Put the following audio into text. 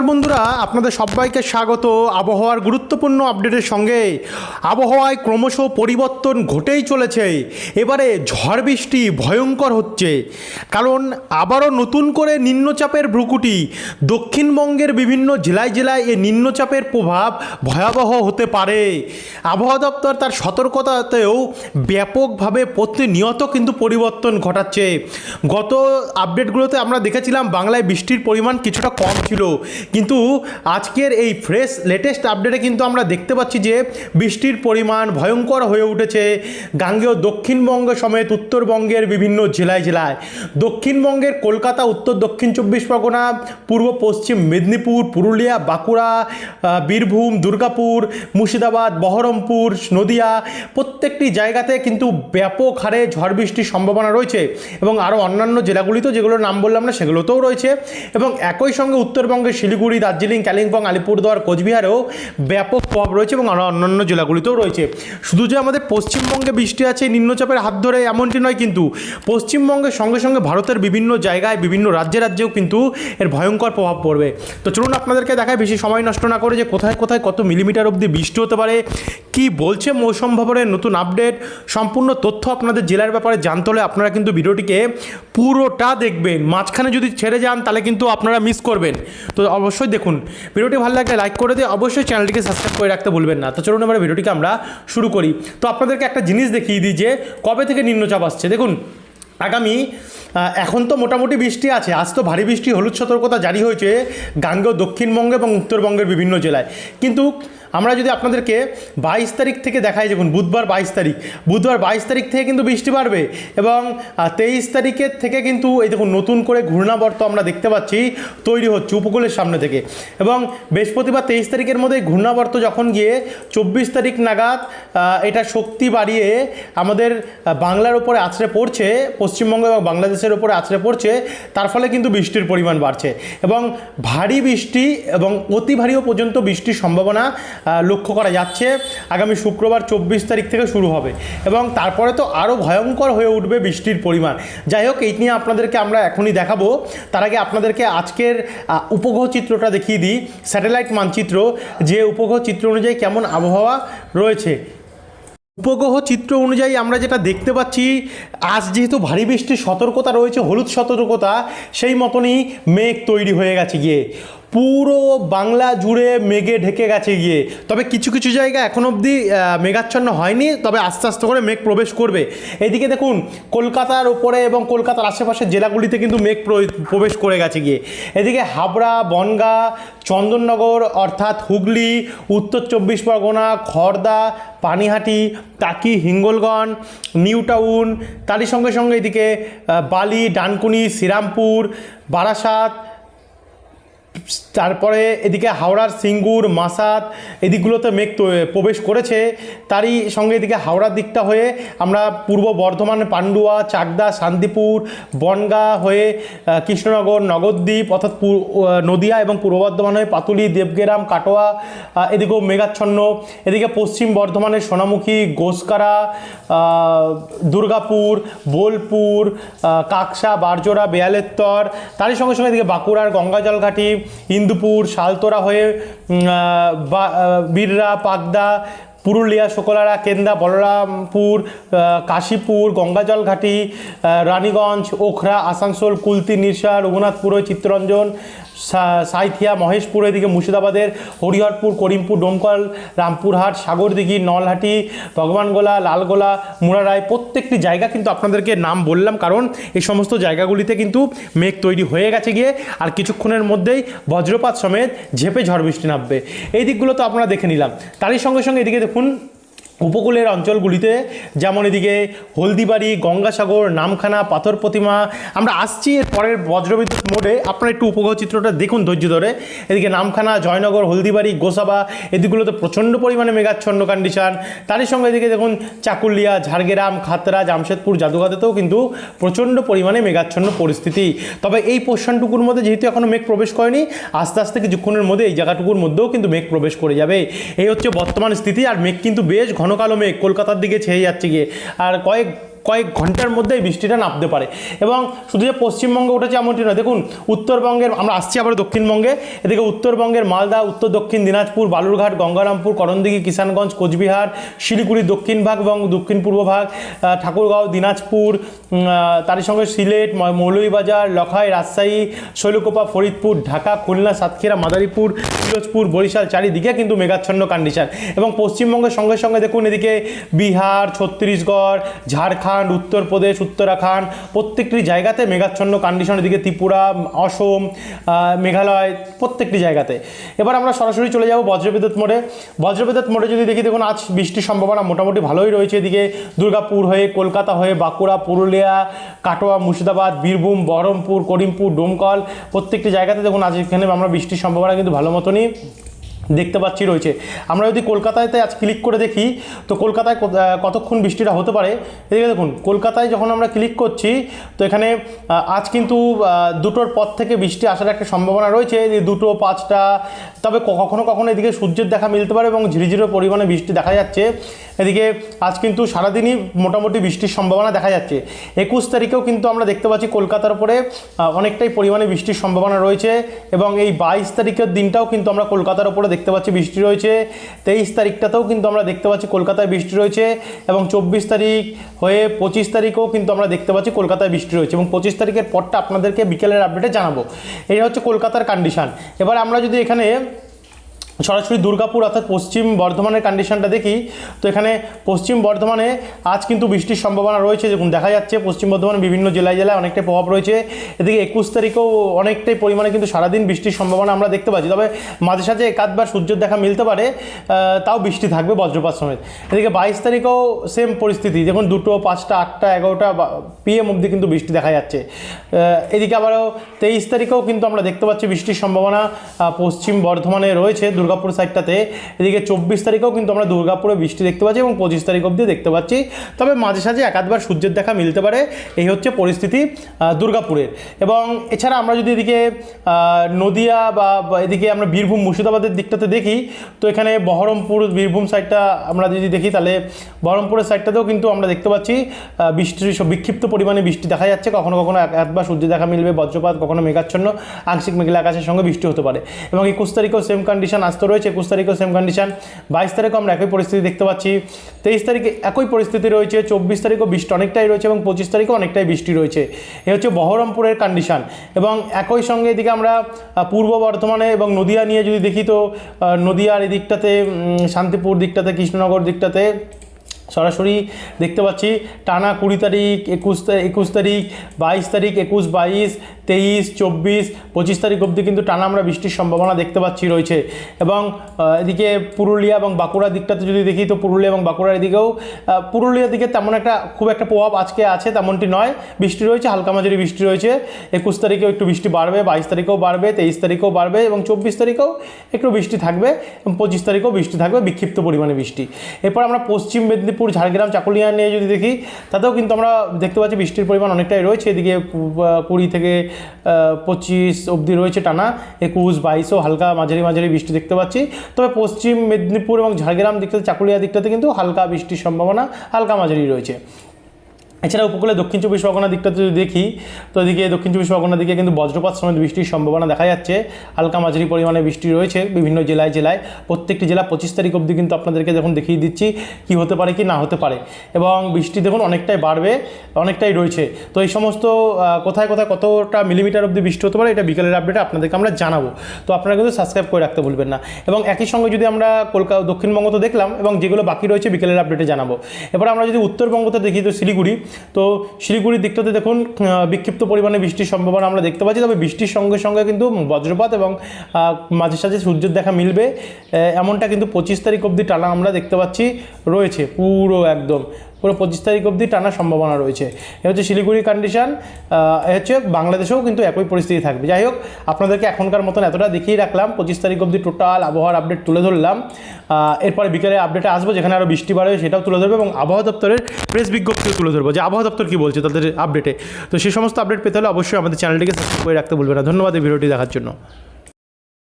বন্ধুরা, আপনাদের সবাইকে স্বাগত আবহাওয়ার গুরুত্বপূর্ণ আপডেটের সঙ্গে। আবহাওয়ায় ক্রমশ পরিবর্তন ঘটেই চলেছে। এবারে ঝড় বৃষ্টি ভয়ঙ্কর হচ্ছে, কারণ আবারও নতুন করে নিম্নচাপের ভ্রুকুটি। দক্ষিণবঙ্গের বিভিন্ন জেলায় জেলায় এই নিম্নচাপের প্রভাব ভয়াবহ হতে পারে। আবহাওয়া দপ্তর তার সতর্কতাতেও ব্যাপকভাবে প্রতিনিয়ত কিন্তু পরিবর্তন ঘটাচ্ছে। গত আপডেটগুলোতে আমরা দেখেছিলাম বাংলায় বৃষ্টির পরিমাণ কিছুটা কম ছিল, কিন্তু আজকের এই ফ্রেশ লেটেস্ট আপডেটে কিন্তু আমরা দেখতে পাচ্ছি যে বৃষ্টির পরিমাণ ভয়ঙ্কর হয়ে উঠেছে গাঙ্গেয় দক্ষিণবঙ্গ সমেত উত্তরবঙ্গের বিভিন্ন জেলায় জেলায়। দক্ষিণবঙ্গের কলকাতা, উত্তর দক্ষিণ 24 পরগনা, পূর্ব পশ্চিম মেদিনীপুর, পুরুলিয়া, বাঁকুড়া, বীরভূম, দুর্গাপুর, মুর্শিদাবাদ, বহরমপুর, নদিয়া প্রত্যেকটি জায়গাতে কিন্তু ব্যাপক হারে ঝড় বৃষ্টির সম্ভাবনা রয়েছে, এবং আরও অন্যান্য জেলাগুলিতেও যেগুলোর নাম বললাম না সেগুলোতেও রয়েছে। এবং একই সঙ্গে উত্তরবঙ্গের শিলিগুড়ি, দার্জিলিং, কালিম্পং, আলিপুরদুয়ার, কোচবিহারেও ব্যাপক প্রভাব রয়েছে এবং আরও অন্যান্য জেলাগুলিতেও রয়েছে। শুধু যে আমাদের পশ্চিমবঙ্গে বৃষ্টি আছে নিম্নচাপের হাত ধরে এমনটি নয়, কিন্তু পশ্চিমবঙ্গের সঙ্গে সঙ্গে ভারতের বিভিন্ন জায়গায় বিভিন্ন রাজ্যেও কিন্তু এর ভয়ঙ্কর প্রভাব পড়বে। তো চলুন আপনাদেরকে দেখায় বেশি সময় নষ্ট না করে যে কোথায় কোথায় কত মিলিমিটার অবধি বৃষ্টি হতে পারে, কি বলছে মৌসুম ভবনের নতুন আপডেট। সম্পূর্ণ তথ্য আপনাদের জেলার ব্যাপারে জানতে হলে আপনারা কিন্তু ভিডিওটিকে পুরোটা দেখবেন। মাঝখানে যদি ছেড়ে যান তাহলে কিন্তু আপনারা মিস করবেন। তো অবশ্যই দেখুন, ভিডিওটি ভালো লাগলে লাইক করে দিয়ে অবশ্যই চ্যানেলটিকে সাবস্ক্রাইব করে রাখতে ভুলবেন না। তো চলুন এবার ভিডিওটিকে আমরা শুরু করি। তো আপনাদেরকে একটা জিনিস দেখিয়ে দিই যে কবে থেকে নিম্নচাপ আসছে। দেখুন, আগামী এখন তো মোটামুটি বৃষ্টি আছে। আজ তো ভারী বৃষ্টি হলুদ সতর্কতা জারি হয়েছে গাঙ্গেয় দক্ষিণবঙ্গে এবং উত্তরবঙ্গের বিভিন্ন জেলায়। কিন্তু আমরা যদি আপনাদেরকে 22 তারিখ থেকে দেখাই, দেখুন বুধবার 22 তারিখ থেকে কিন্তু বৃষ্টি বাড়বে, এবং 23 তারিখের থেকে কিন্তু এই দেখুন নতুন করে ঘূর্ণাবর্ত আমরা দেখতে পাচ্ছি তৈরি হচ্ছে উপকূলের সামনে থেকে। এবং বৃহস্পতিবার 23 তারিখের মধ্যে ঘূর্ণাবর্ত যখন গিয়ে 24 তারিখ নাগাদ এটা শক্তি বাড়িয়ে আমাদের বাংলার উপরে আছড়ে পড়ছে, পশ্চিমবঙ্গ এবং বাংলাদেশের উপরে আছড়ে পড়ছে, তার ফলে কিন্তু বৃষ্টির পরিমাণ বাড়ছে এবং ভারী বৃষ্টি এবং অতি ভারীও পর্যন্ত বৃষ্টির সম্ভাবনা লক্ষ্য করা যাচ্ছে। আগামী শুক্রবার 24 তারিখ থেকে শুরু হবে এবং তারপরে তো আরও ভয়ঙ্কর হয়ে উঠবে বৃষ্টির পরিমাণ। যাই হোক, এই নিয়ে আপনাদেরকে আমরা এখনই দেখাবো। তার আগে আপনাদেরকে আজকের উপগ্রহ চিত্রটা দেখিয়ে দিই, স্যাটেলাইট মানচিত্র, যে উপগ্রহ চিত্র অনুযায়ী কেমন আবহাওয়া রয়েছে। উপগ্রহ চিত্র অনুযায়ী আমরা যেটা দেখতে পাচ্ছি, আজ যেহেতু ভারী বৃষ্টির সতর্কতা রয়েছে, হলুদ সতর্কতা, সেই মতনই মেঘ তৈরি হয়ে গেছে গিয়ে পুরো বাংলা জুড়ে মেঘে ঢেকে গেছে গিয়ে। তবে কিছু কিছু জায়গা এখন অবধি মেঘাচ্ছন্ন হয়নি, তবে আস্তে আস্তে করে মেঘ প্রবেশ করবে। এদিকে দেখুন কলকাতার ওপরে এবং কলকাতার আশেপাশের জেলাগুলিতে কিন্তু মেঘ প্রবেশ করে গেছে গিয়ে। এদিকে হাবড়া, বনগাঁ, চন্দননগর অর্থাৎ হুগলি, উত্তর 24 পরগনা, খড়দা, পানিহাটি, টাকি, হিঙ্গলগঞ্জ, নিউ টাউন, তারই সঙ্গে সঙ্গে এদিকে বালি, ডানকুনি, শ্রীরামপুর, বারাসাত, তারপরে এদিকে হাওড়ার সিঙ্গুর, মাসাত, এদিকগুলোতে মেঘ প্রবেশ করেছে। তারই সঙ্গে এদিকে হাওড়ার দিকটা হয়ে আমরা পূর্ব বর্ধমান, পান্ডুয়া, চাকদা, শান্তিপুর, বনগাঁ হয়ে কৃষ্ণনগর, নগরদ্বীপ অর্থাৎ নদিয়া এবং পূর্ব বর্ধমান হয়ে পাতুলি, দেবগ্রাম, কাটোয়া, এদিকেও মেঘাচ্ছন্ন। এদিকে পশ্চিম বর্ধমানের সোনামুখী, গোসকারা, দুর্গাপুর, বোলপুর, কাকসা, বারজোড়া, বেয়ালেত্তর, তারই সঙ্গে সঙ্গে এদিকে বাঁকুড়ার গঙ্গাজলঘাটি, ইন্দুপুর, শালতোরা হয়ে বীররা, পাকদা, পুরুলিয়া, শোকলারা, কেন্দা, বলরামপুর, কাশীপুর, গঙ্গাজলঘাটি, রানীগঞ্জ, ওখরা, আসানসোল, কুলতি, নিরসা, রঘুনাথপুর, চিত্তরঞ্জন, সাঁইথিয়া, মহেশপুর, এদিকে মুর্শিদাবাদের হরিহরপুর, করিমপুর, ডোমকল, রামপুরহাট, সাগরদিঘি, নলহাটি, ভগবানগোলা, লালগোলা, মুরারাই, প্রত্যেকটি জায়গা কিন্তু আপনাদেরকে নাম বললাম, কারণ এই সমস্ত জায়গাগুলিতে কিন্তু মেঘ তৈরি হয়ে গেছে গিয়ে আর কিছুক্ষণের মধ্যেই বজ্রপাত সমেত ঝেপে ঝড় বৃষ্টি নামবে। এই দিকগুলো তো আপনারা দেখে নিলাম। তারই সঙ্গে সঙ্গে এদিকে দেখুন উপকূলের অঞ্চলগুলিতে, যেমন এদিকে হলদিবাড়ি, গঙ্গাসাগর, নামখানা, পাথর প্রতিমা, আমরা আসছি এর পরের বজ্রবিদ্যুৎ মোডে। আপনারা একটু উপগ্রহ চিত্রটা দেখুন ধৈর্য ধরে। এদিকে নামখানা, জয়নগর, হলদিবাড়ি, গোসাবা, এদিকগুলোতে প্রচণ্ড পরিমাণে মেঘাচ্ছন্ন কন্ডিশন। তারই সঙ্গে এদিকে দেখুন চাকুলিয়া, ঝাড়গ্রাম, খাতড়া, জামশেদপুর, জাদুঘাটেতেও কিন্তু প্রচণ্ড পরিমাণে মেঘাচ্ছন্ন পরিস্থিতি। তবে এই পোর্শনটুকুর মধ্যে যেহেতু এখনও মেঘ প্রবেশ করেনি, আস্তে আস্তে কিছুক্ষণের মধ্যে এই জায়গাটুকুর মধ্যেও কিন্তু মেঘ প্রবেশ করে যাবে। এই হচ্ছে বর্তমান স্থিতি। আর মেঘ কিন্তু বেশ ঘন কালো মেঘ কলকাতার দিকে ছেয়ে যাচ্ছে গিয়ে, আর কয়েক কয়েক ঘন্টার মধ্যে এই বৃষ্টিটা নামতে পারে। এবং শুধু যে পশ্চিমবঙ্গে উঠেছে এমনটি নয়, দেখুন উত্তরবঙ্গের, আমরা আসছি আবার দক্ষিণবঙ্গে, এদিকে উত্তরবঙ্গের মালদা, উত্তর দক্ষিণ দিনাজপুর, বালুরঘাট, গঙ্গারামপুর, করণদিঘি, কিষানগঞ্জ, কোচবিহার, শিলিগুড়ি দক্ষিণ ভাগ এবং দক্ষিণ পূর্ব ভাগ, ঠাকুরগাঁও, দিনাজপুর, তারই সঙ্গে সিলেট, মৌলভীবাজার, লখাই, রাজশাহী, শৈলকুপা, ফরিদপুর, ঢাকা, খুলনা, সাতক্ষীরা, মাদারীপুর, পিরোজপুর, বরিশাল চারিদিকে কিন্তু মেঘাচ্ছন্ন কন্ডিশন। এবং পশ্চিমবঙ্গের সঙ্গে সঙ্গে দেখুন এদিকে বিহার, ছত্তিশগড়, ঝাড়খণ্ড, উত্তরপ্রদেশ, উত্তরাখণ্ড প্রত্যেকটি জায়গাতে মেঘাচ্ছন্ন কন্ডিশন, এদিকে ত্রিপুরা, অসম, মেঘালয় প্রত্যেকটি জায়গাতে। এবার আমরা সরাসরি চলে যাব বজ্রবিদ্যুৎ মোডে। বজ্রবিদ্যুৎ মোডে যদি দেখি, দেখুন আজ বৃষ্টির সম্ভাবনা মোটামুটি ভালোই রয়েছে। এদিকে দুর্গাপুর হয়ে, কলকাতা হয়ে, বাঁকুড়া, পুরুলিয়া, কাটোয়া, মুর্শিদাবাদ, বীরভূম, বহরমপুর, করিমপুর, ডোমকল প্রত্যেকটি জায়গাতে দেখুন আজ এখানে আমরা বৃষ্টির সম্ভাবনা কিন্তু ভালো মতনই দেখতে পাচ্ছি রয়েছে। আমরা যদি কলকাতাতে আজ ক্লিক করে দেখি তো কলকাতায় কতক্ষণ বৃষ্টিটা হতে পারে। এদিকে দেখুন কলকাতায় যখন আমরা ক্লিক করছি তো এখানে আজ কিন্তু 2টোর পর থেকে বৃষ্টি আসার একটা সম্ভাবনা রয়েছে, যে 2টো 5টা। তবে কখনো কখনো এদিকে সূর্যের দেখা মিলতে পারে এবং ঝিরিঝিরি পরিমাণে বৃষ্টি দেখা যাচ্ছে। এদিকে আজ কিন্তু সারাদিনই মোটামুটি বৃষ্টির সম্ভাবনা দেখা যাচ্ছে। 21 তারিখেও কিন্তু আমরা দেখতে পাচ্ছি কলকাতার উপরে অনেকটাই পরিমাণে বৃষ্টির সম্ভাবনা রয়েছে। এবং এই 22 তারিখের দিনটাও কিন্তু আমরা কলকাতার উপরে দেখতে পাচ্ছি বৃষ্টি রয়েছে। 23 তারিখটাতেও কিন্তু আমরা দেখতে পাচ্ছি কলকাতায় বৃষ্টি রয়েছে। এবং 24 তারিখ হয়ে 25 তারিখেও কিন্তু আমরা দেখতে পাচ্ছি কলকাতায় বৃষ্টি রয়েছে। এবং 25 তারিখের পরটা আপনাদেরকে বিকেলের আপডেটে জানাবো। এই হচ্ছে কলকাতার কন্ডিশন। এবার আমরা যদি এখানে সরাসরি দুর্গাপুর অর্থাৎ পশ্চিম বর্ধমানের কন্ডিশনটা দেখি তো এখানে পশ্চিম বর্ধমানে আজ কিন্তু বৃষ্টির সম্ভাবনা রয়েছে। দেখুন দেখা যাচ্ছে পশ্চিম বর্ধমানের বিভিন্ন জেলায় জেলায় অনেকটাই প্রভাব রয়েছে। এদিকে 21 তারিখেও অনেকটাই পরিমাণে কিন্তু সারাদিন বৃষ্টির সম্ভাবনা আমরা দেখতে পাচ্ছি। তবে মাঝে সাঝে একাধবার সূর্যের দেখা মিলতে পারে, তাও বৃষ্টি থাকবে বজ্রপাত সমেত। এদিকে 22 তারিখেও সেম পরিস্থিতি, দেখুন 2টো, 5টা, 8টা, 11টা PM অবধি কিন্তু বৃষ্টি দেখা যাচ্ছে। এদিকে আবারও 23 তারিখেও কিন্তু আমরা দেখতে পাচ্ছি বৃষ্টির সম্ভাবনা পশ্চিম বর্ধমানে রয়েছে দুর্গাপুর সাইডটাতে। এদিকে 24 তারিখেও কিন্তু আমরা দুর্গাপুরে বৃষ্টি দেখতে পাচ্ছি এবং 25 তারিখ অবধি দেখতে পাচ্ছি। তবে মাঝে সাঝে একাধবার সূর্যের দেখা মিলতে পারে, এই হচ্ছে পরিস্থিতি দুর্গাপুরের। এবং এছাড়া আমরা যদি এদিকে নদিয়া বা এদিকে আমরা বীরভূম, মুর্শিদাবাদের দিকটাতে দেখি তো এখানে বহরমপুর, বীরভূম সাইডটা আমরা যদি দেখি তাহলে বহরমপুরের সাইডটাতেও কিন্তু আমরা দেখতে পাচ্ছি বৃষ্টির বিক্ষিপ্ত পরিমাণে বৃষ্টি দেখা যাচ্ছে। কখনো কখনো একবার সূর্য দেখা মিলবে, বজ্রপাত, কখনো মেঘাচ্ছন্ন আংশিক মেঘলা আকাশের সঙ্গে বৃষ্টি হতে পারে। এবং 21 তারিখেও সেম কন্ডিশন আসতে রয়েছে, 21 তারিখেও সেম কন্ডিশন। 22 তারিখেও আমরা একই পরিস্থিতি দেখতে পাচ্ছি। 23 তারিখে একই পরিস্থিতি রয়েছে। 24 তারিখেও বৃষ্টি অনেকটাই রয়েছে এবং 25 তারিখেও অনেকটাই বৃষ্টি রয়েছে। এ হচ্ছে বহরমপুরের কন্ডিশন। এবং একই সঙ্গে এদিকে আমরা পূর্ব বর্ধমানে এবং নদিয়া নিয়ে যদি দেখি তো নদিয়ার এদিকটাতে, শান্তিপুর দিকটাতে, কৃষ্ণনগর দিকটাতে সরাসরি দেখতে পাচ্ছি টানা 20 তারিখ, 21 তারিখ, 22 তারিখ, 21, 22, 23, 24, 25 তারিখ অবধি কিন্তু টানা আমরা বৃষ্টির সম্ভাবনা দেখতে পাচ্ছি রয়েছে। এবং এদিকে পুরুলিয়া এবং বাঁকুড়ার দিকটাতে যদি দেখি তো পুরুলিয়া এবং বাঁকুড়ার এদিকেও, পুরুলিয়ার দিকে তেমন খুব একটা প্রভাব আজকে আছে তেমনটি নয়, বৃষ্টি রয়েছে, হালকা মাঝারি বৃষ্টি রয়েছে। 21 তারিখেও একটু বৃষ্টি বাড়বে, 22 তারিখেও বাড়বে, 23 তারিখেও বাড়বে এবং 24 তারিখেও একটু বৃষ্টি থাকবে এবং 25 তারিখেও বৃষ্টি থাকবে, বিক্ষিপ্ত পরিমাণে বৃষ্টি। এরপর আমরা পশ্চিম মেদিনীপুর, ঝাড়গ্রাম, চাকুলিয়া নিয়ে যদি দেখি তাতেও কিন্তু আমরা দেখতে পাচ্ছি বৃষ্টির পরিমাণ অনেকটাই রয়েছে। এদিকে 20 থেকে 25 অবধি রয়েছে টানা, 21, 22ও হালকা মাঝারি মাঝারি বৃষ্টি দেখতে পাচ্ছি। তবে পশ্চিম মেদিনীপুর এবং ঝাড়গ্রাম দিকটাতে, চাকুলিয়া দিকটাতে কিন্তু হালকা বৃষ্টির সম্ভাবনা হালকা মাঝারি রয়েছে। এছাড়া উপকূলে দক্ষিণ 24 পরগনা দিকটাতে যদি দেখি তো এদিকে দক্ষিণ 24 পরগনার দিকে কিন্তু বজ্রপাত সমেত বৃষ্টির সম্ভাবনা দেখা যাচ্ছে। হালকা মাঝারি পরিমাণে বৃষ্টি রয়েছে বিভিন্ন জেলায় জেলায়। প্রত্যেকটি জেলা 25 তারিখ অবধি কিন্তু আপনাদেরকে দেখুন দেখিয়ে দিচ্ছি কি হতে পারে কি না হতে পারে। এবং বৃষ্টি দেখুন অনেকটাই বাড়বে, অনেকটাই রয়েছে। তো এই সমস্ত কোথায় কোথায় কতটা মিলিমিটার অবধি বৃষ্টি হতে পারে এটা বিকেলের আপডেটে আপনাদেরকে আমরা জানাবো। তো আপনারা কিন্তু সাবস্ক্রাইব করে রাখতে ভুলবেন না। এবং একই সঙ্গে যদি আমরা কলকাতা, দক্ষিণবঙ্গ তো দেখলাম এবং যেগুলো বাকি রয়েছে বিকেলের আপডেটে জানাবো। এবার আমরা যদি উত্তরবঙ্গতে দেখি তো শিলিগুড়ি, তো শিলিগুড়ির দিকটাতে দেখুন বিক্ষিপ্ত পরিমাণে বৃষ্টির সম্ভাবনা আমরা দেখতে পাচ্ছি। তবে বৃষ্টির সঙ্গে সঙ্গে কিন্তু বজ্রপাত এবং মাঝে সাঝে সূর্যের দেখা মিলবে, এমনটা কিন্তু 25 তারিখ অবধি টানা আমরা দেখতে পাচ্ছি রয়েছে। পুরো 25 তারিখ অবধি টানা সম্ভাবনা রয়েছে। এ হচ্ছে শিলিগুড়ির কন্ডিশন। এ হচ্ছে বাংলাদেশেও কিন্তু একই পরিস্থিতি থাকবে। যাই হোক, আপনাদেরকে এখনকার মতন এতটা দেখিয়ে রাখলাম। 25 তারিখ অবধি টোটাল আবহাওয়ার আপডেট তুলে ধরলাম। এরপরে বিকেলে আপডেটে আসবো, যেখানে আরও বৃষ্টি বাড়বে সেটাও তুলে ধরবো এবং আবহাওয়া দপ্তরের প্রেস বিজ্ঞপ্তিও তুলে ধরবো যে আবহাওয়া দপ্তর কী বলছে তাদের আপডেটে। তো সেই সমস্ত আপডেট পেতে হলে অবশ্যই আমাদের চ্যানেলটিকে সাবস্ক্রাইব করে রাখতে ভুলবেন না। ধন্যবাদ এই ভিডিওটি দেখার জন্য।